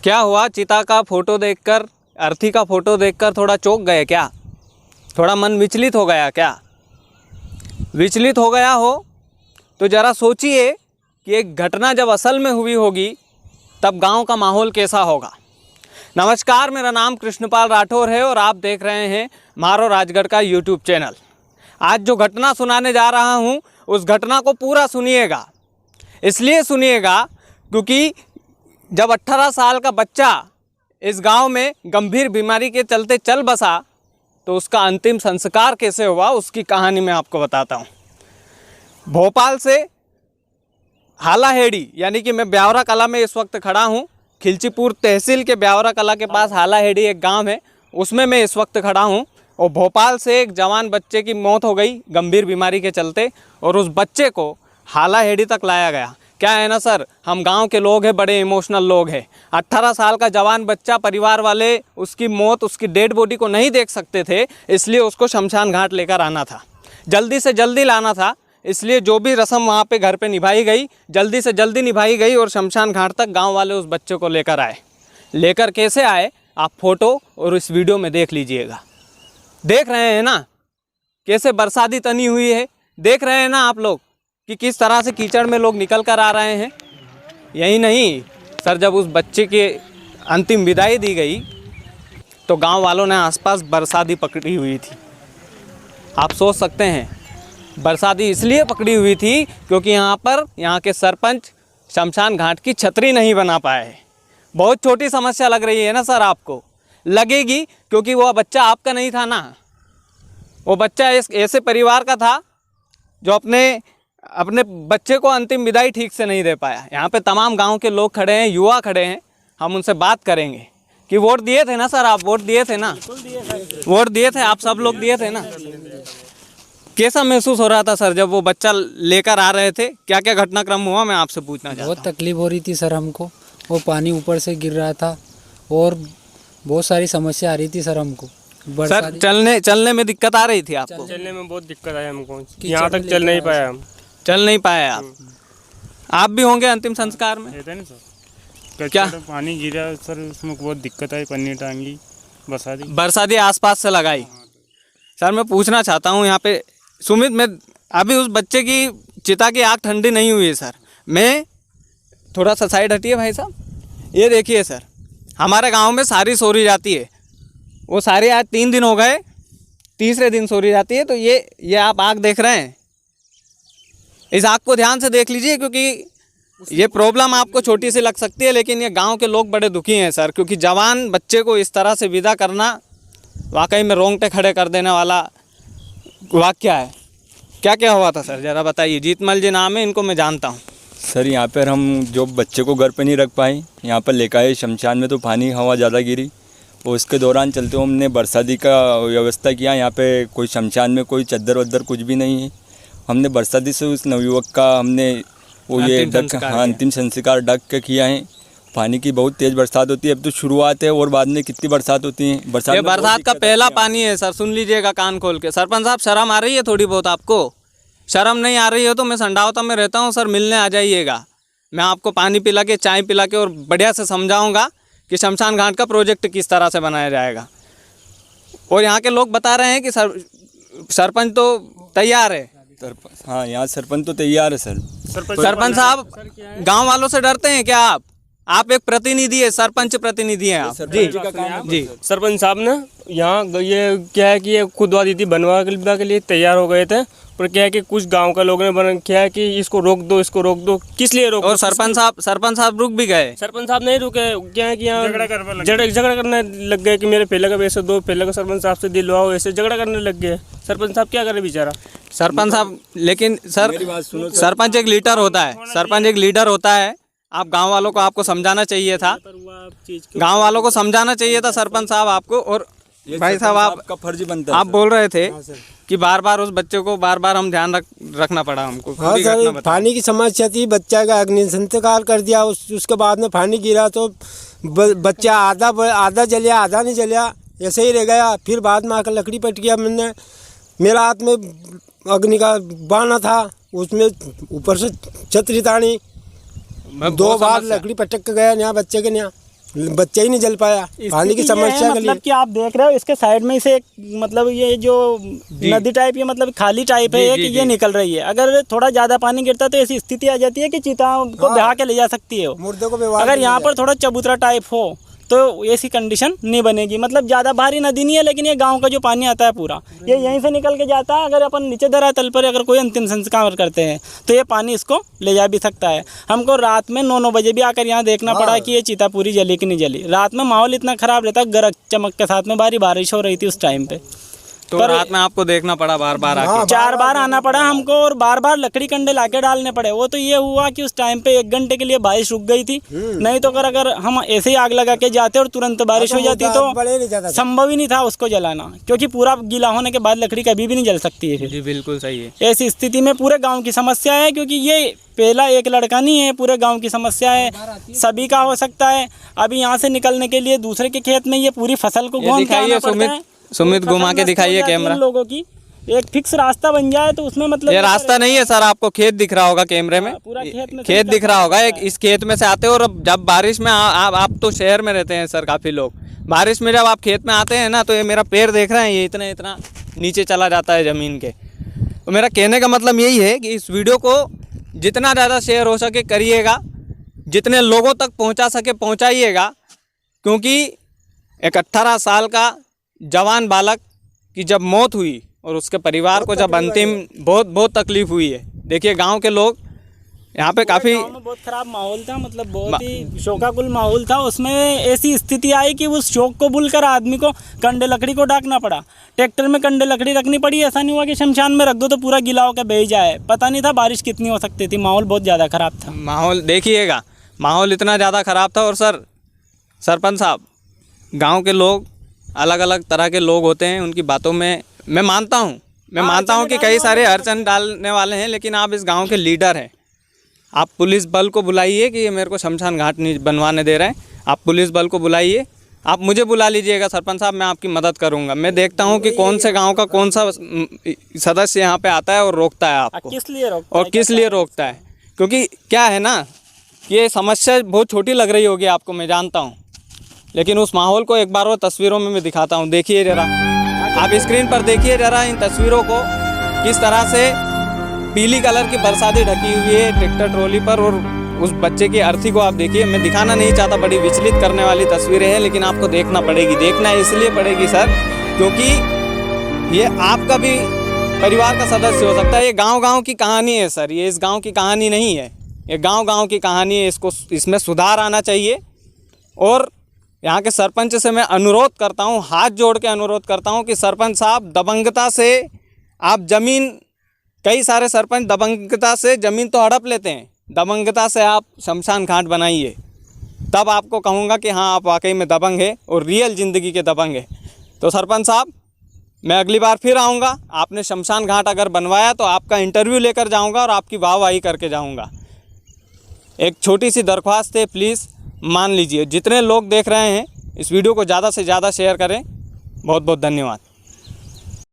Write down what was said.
क्या हुआ? चिता का फोटो देखकर, अर्थी का फोटो देखकर थोड़ा चौंक गए क्या? थोड़ा मन विचलित हो गया क्या? विचलित हो गया हो तो ज़रा सोचिए कि एक घटना जब असल में हुई होगी तब गांव का माहौल कैसा होगा। नमस्कार, मेरा नाम कृष्णपाल राठौर है और आप देख रहे हैं मारो राजगढ़ का यूट्यूब चैनल। आज जो घटना सुनाने जा रहा हूं उस घटना को पूरा सुनिएगा। इसलिए सुनिएगा क्योंकि जब 18 साल का बच्चा इस गांव में गंभीर बीमारी के चलते चल बसा तो उसका अंतिम संस्कार कैसे हुआ उसकी कहानी मैं आपको बताता हूं। भोपाल से हालाहेड़ी, यानी कि मैं ब्यावरा कला में इस वक्त खड़ा हूं। खिलचीपुर तहसील के ब्यावरा कला के पास हालाहेड़ी एक गांव है, उसमें मैं इस वक्त खड़ा हूं। और भोपाल से एक जवान बच्चे की मौत हो गई गंभीर बीमारी के चलते और उस बच्चे को हालाहेड़ी तक लाया गया। क्या है ना सर, हम गांव के लोग हैं, बड़े इमोशनल लोग हैं। 18 साल का जवान बच्चा, परिवार वाले उसकी मौत, उसकी डेड बॉडी को नहीं देख सकते थे, इसलिए उसको शमशान घाट लेकर आना था, जल्दी से जल्दी लाना था। इसलिए जो भी रस्म वहाँ पे घर पे निभाई गई जल्दी से जल्दी निभाई गई और शमशान घाट तक गांव वाले उस बच्चे को लेकर आए। लेकर कैसे आए आप फोटो और इस वीडियो में देख लीजिएगा। देख रहे हैं ना कैसे बरसाती तनी हुई है, देख रहे हैं ना आप लोग कि किस तरह से कीचड़ में लोग निकल कर आ रहे हैं। यही नहीं सर, जब उस बच्चे की अंतिम विदाई दी गई तो गांव वालों ने आसपास बरसाती पकड़ी हुई थी। आप सोच सकते हैं बरसाती इसलिए पकड़ी हुई थी क्योंकि यहाँ के सरपंच शमशान घाट की छतरी नहीं बना पाए। बहुत छोटी समस्या लग रही है ना सर आपको? लगेगी क्योंकि वो बच्चा आपका नहीं था ना। वो बच्चा ऐसे परिवार का था जो अपने बच्चे को अंतिम विदाई ठीक से नहीं दे पाया। यहाँ पे तमाम गांव के लोग खड़े हैं, युवा खड़े हैं, हम उनसे बात करेंगे कि वोट दिए थे ना सर आप? वोट दिए थे ना? वोट दिए थे आप, सब लोग दिए थे ना? कैसा महसूस हो रहा था सर जब वो बच्चा लेकर आ रहे थे? क्या क्या घटनाक्रम हुआ मैं आपसे पूछना चाहता हूँ। बहुत तकलीफ हो रही थी सर हमको, वो पानी ऊपर से गिर रहा था और बहुत सारी समस्या आ रही थी सर हमको। सर चलने में दिक्कत आ रही थी आपको? चलने में बहुत दिक्कत आई हमको, यहाँ तक चल नहीं पाया हम। चल नहीं पाए आप भी होंगे अंतिम संस्कार में? रहता है ना सर, क्या पानी गिरा सर, उसमें बहुत दिक्कत आई, पन्नी टांगी, बरसाती आसपास से लगाई। सर मैं पूछना चाहता हूँ यहाँ पे सुमित, मैं अभी उस बच्चे की चिता की आग ठंडी नहीं हुई है सर। मैं थोड़ा सा साइड हटिए भाई साहब। ये देखिए सर, हमारे गांव में सारी सोरी जाती है, वो सारी आज 3 दिन हो गए, तीसरे दिन सोरी जाती है। तो ये आप आग देख रहे हैं, इस आग को ध्यान से देख लीजिए क्योंकि ये प्रॉब्लम आपको छोटी सी लग सकती है लेकिन ये गांव के लोग बड़े दुखी हैं सर, क्योंकि जवान बच्चे को इस तरह से विदा करना वाकई में रोंगटे खड़े कर देने वाला वाक्य है। क्या क्या हुआ था सर ज़रा बताइए। जीतमल जी नाम है, इनको मैं जानता हूँ। सर यहाँ पर हम जो बच्चे को घर पे नहीं रख पाए, यहाँ पर लेकर आए शमशान में, तो पानी हवा ज़्यादा गिरी और उसके दौरान चलते हुए हमने बरसाती का व्यवस्था किया। यहाँ पे कोई शमशान में कोई चद्दर वद्दर कुछ भी नहीं है। हमने बरसाती से उस नवयुवक का हमने वो ये अंतिम संस्कार ढक के किया है। पानी की बहुत तेज़ बरसात होती है, अब तो शुरुआत है और बाद में कितनी बरसात होती है। बरसात का पहला पानी है सर, सुन लीजिएगा कान खोल के। सरपंच साहब शर्म आ रही है थोड़ी बहुत आपको? शर्म नहीं आ रही है तो मैं संडावता में रहता हूँ सर, मिलने आ जाइएगा। मैं आपको पानी पिला के, चाय पिला के और बढ़िया से समझाऊँगा कि शमशान घाट का प्रोजेक्ट किस तरह से बनाया जाएगा। और यहाँ के लोग बता रहे हैं कि सरपंच तो तैयार है। हाँ, यहाँ सरपंच तो तैयार है सर। सरपंच साहब गांव वालों से डरते हैं क्या आप? आप एक प्रतिनिधि है, सरपंच प्रतिनिधि हैं आप। जी सरपंच साहब ने यहाँ ये क्या है कि ये खुदवा दी थी, बनवा के लिए तैयार हो गए थे, पर क्या है कि कुछ गांव का लोगों ने क्या है कि इसको रोक दो, इसको रोक दो। किस लिए रोक? और सरपंच साहब रुक भी गए। सरपंच साहब नहीं रुके, क्या है कि यहाँ झगड़ा करने लग गए कि मेरे पहले का पैसे दो, पहले का सरपंच साहब से दिलवाओ, ऐसे झगड़ा करने लग गए। सरपंच साहब क्या करे बेचारा? सरपंच साहब, लेकिन सर सरपंच एक लीडर होता है, सरपंच एक लीडर होता है। आप गांव वालों को आपको समझाना चाहिए था, गांव वालों को समझाना चाहिए था सरपंच साहब आपको। और भाई साहब आपका फर्ज बनता है, आप बोल रहे थे कि बार बार उस बच्चे को बार हम ध्यान रखना पड़ा हमको। हाँ सर, पानी की समस्या थी, बच्चा का अग्नि संस्कार कर दिया, उसके बाद में पानी गिरा तो बच्चा आधा जलिया आधा नहीं जलिया, ऐसे ही रह गया। फिर बाद में आकर लकड़ी पट गया, मैंने मेरा हाथ में अग्नि का बाना था, उसमें ऊपर से छतरी तानी, 2 बार लकड़ी पटक के गया यहाँ बच्चे के यहाँ। बच्चा ही नहीं जल पाया, पानी की स्थिति ये है, समस्या के लिए। मतलब कि आप देख रहे हो इसके साइड में से एक मतलब ये जो नदी टाइप, ये मतलब खाली टाइप है कि ये निकल रही है। अगर थोड़ा ज्यादा पानी गिरता तो ऐसी स्थिति आ जाती है कि चीता को बहा के ले जा सकती है वो। मुर्दे को व्यवहार अगर में यहाँ ले पर थोड़ा चबूतरा टाइप हो तो ऐसी कंडीशन नहीं बनेगी। मतलब ज़्यादा भारी नदी नहीं है, लेकिन ये गांव का जो पानी आता है पूरा ये यहीं से निकल के जाता है। अगर अपन नीचे धरातल पर अगर कोई अंतिम संस्कार करते हैं तो ये पानी इसको ले जा भी सकता है। हमको रात में 9 बजे भी आकर यहाँ देखना पड़ा कि ये चीता पूरी जली कि नहीं जली। रात में माहौल इतना ख़राब रहता, गरज चमक के साथ में भारी बारिश हो रही थी उस टाइम पे। तो रात में आपको देखना पड़ा बार बार आके? 4 बार आना पड़ा हमको और बार बार लकड़ी कंडे लाके डालने पड़े। वो तो ये हुआ कि उस टाइम पे 1 घंटे के लिए बारिश रुक गई थी, नहीं तो अगर हम ऐसे ही आग लगा के जाते और तुरंत बारिश हो जाती तो संभव ही नहीं था उसको जलाना, क्योंकि पूरा गीला होने के बाद लकड़ी कभी भी नहीं जल सकती है फिर। जी बिल्कुल सही है। ऐसी स्थिति में पूरे गाँव की समस्या है, क्योंकि ये पहला एक लड़का नहीं है, पूरे गाँव की समस्या है, सभी का हो सकता है। अभी यहाँ से निकलने के लिए दूसरे के खेत में ये पूरी फसल को घूम के आना पड़ता है। सुमित घुमा के दिखाइए कैमरा। लोगों की एक फिक्स रास्ता बन जाए तो उसमें मतलब ये रास्ता नहीं है सर, आपको खेत दिख रहा होगा कैमरे में, पूरा खेत में खेत दिख रहा होगा। एक इस खेत में से आते हो और जब बारिश में आप तो शहर में रहते हैं सर, काफ़ी लोग बारिश में जब आप खेत में आते हैं ना, तो ये मेरा पैर देख रहे हैं, ये इतना इतना नीचे चला जाता है ज़मीन के। तो मेरा कहने का मतलब यही है कि इस वीडियो को जितना ज़्यादा शेयर हो सके करिएगा, जितने लोगों तक पहुँचा सके पहुँचाइएगा, क्योंकि एक 18 साल का जवान बालक की जब मौत हुई और उसके परिवार को जब अंतिम बहुत तकलीफ हुई है। देखिए गांव के लोग यहाँ पे काफ़ी बहुत ख़राब माहौल था, मतलब बहुत ही शोकाकुल माहौल था। उसमें ऐसी स्थिति आई कि उस शोक को भूलकर आदमी को कंडे लकड़ी को डाकना पड़ा। ट्रैक्टर में कंडे लकड़ी रखनी पड़ी। ऐसा नहीं हुआ कि शमशान में रख दो तो पूरा गीला होकर बह जाए। पता नहीं था बारिश कितनी हो सकती थी, माहौल बहुत ज़्यादा ख़राब था। माहौल देखिएगा, माहौल इतना ज़्यादा ख़राब था। और सर सरपंच साहब, गाँव के लोग अलग अलग तरह के लोग होते हैं, उनकी बातों में मैं मानता हूँ कि कई सारे अड़चन डालने वाले हैं, लेकिन आप इस गांव के लीडर हैं। आप पुलिस बल को बुलाइए कि ये मेरे को शमशान घाट नहीं बनवाने दे रहे हैं। आप पुलिस बल को बुलाइए, आप मुझे बुला लीजिएगा सरपंच साहब, मैं आपकी मदद करूंगा। मैं देखता हूं कि कौन से गांव का कौन सा सदस्य यहां पे आता है और रोकता है आपको, किस लिए रोकता और किस लिए रोकता है। क्योंकि क्या है ना, ये समस्या बहुत छोटी लग रही होगी आपको, मैं जानता हूँ, लेकिन उस माहौल को एक बार वो तस्वीरों में मैं दिखाता हूँ। देखिए ज़रा, आप स्क्रीन पर देखिए ज़रा इन तस्वीरों को, किस तरह से पीली कलर की बरसाती ढकी हुई है ट्रैक्टर ट्रॉली पर, और उस बच्चे की अर्थी को आप देखिए। मैं दिखाना नहीं चाहता, बड़ी विचलित करने वाली तस्वीरें हैं, लेकिन आपको देखना पड़ेगी। देखना इसलिए पड़ेगी सर, क्योंकि ये आपका भी परिवार का सदस्य हो सकता है। ये गाँव की कहानी है सर, ये इस गाँव की कहानी नहीं है, ये गाँव की कहानी है। इसमें सुधार आना चाहिए। और यहाँ के सरपंच से मैं अनुरोध करता हूँ, हाथ जोड़ के अनुरोध करता हूँ कि सरपंच साहब, दबंगता से आप ज़मीन, कई सारे सरपंच दबंगता से ज़मीन तो हड़प लेते हैं, दबंगता से आप शमशान घाट बनाइए, तब आपको कहूँगा कि हाँ आप वाकई में दबंग है और रियल ज़िंदगी के दबंग है। तो सरपंच साहब, मैं अगली बार फिर आऊँगा, आपने शमशान घाट अगर बनवाया तो आपका इंटरव्यू लेकर जाऊँगा और आपकी वाहवाही करके जाऊँगा। एक छोटी सी दरख्वास्त है, प्लीज़ मान लीजिए। जितने लोग देख रहे हैं इस वीडियो को ज़्यादा से ज़्यादा शेयर करें। बहुत बहुत धन्यवाद।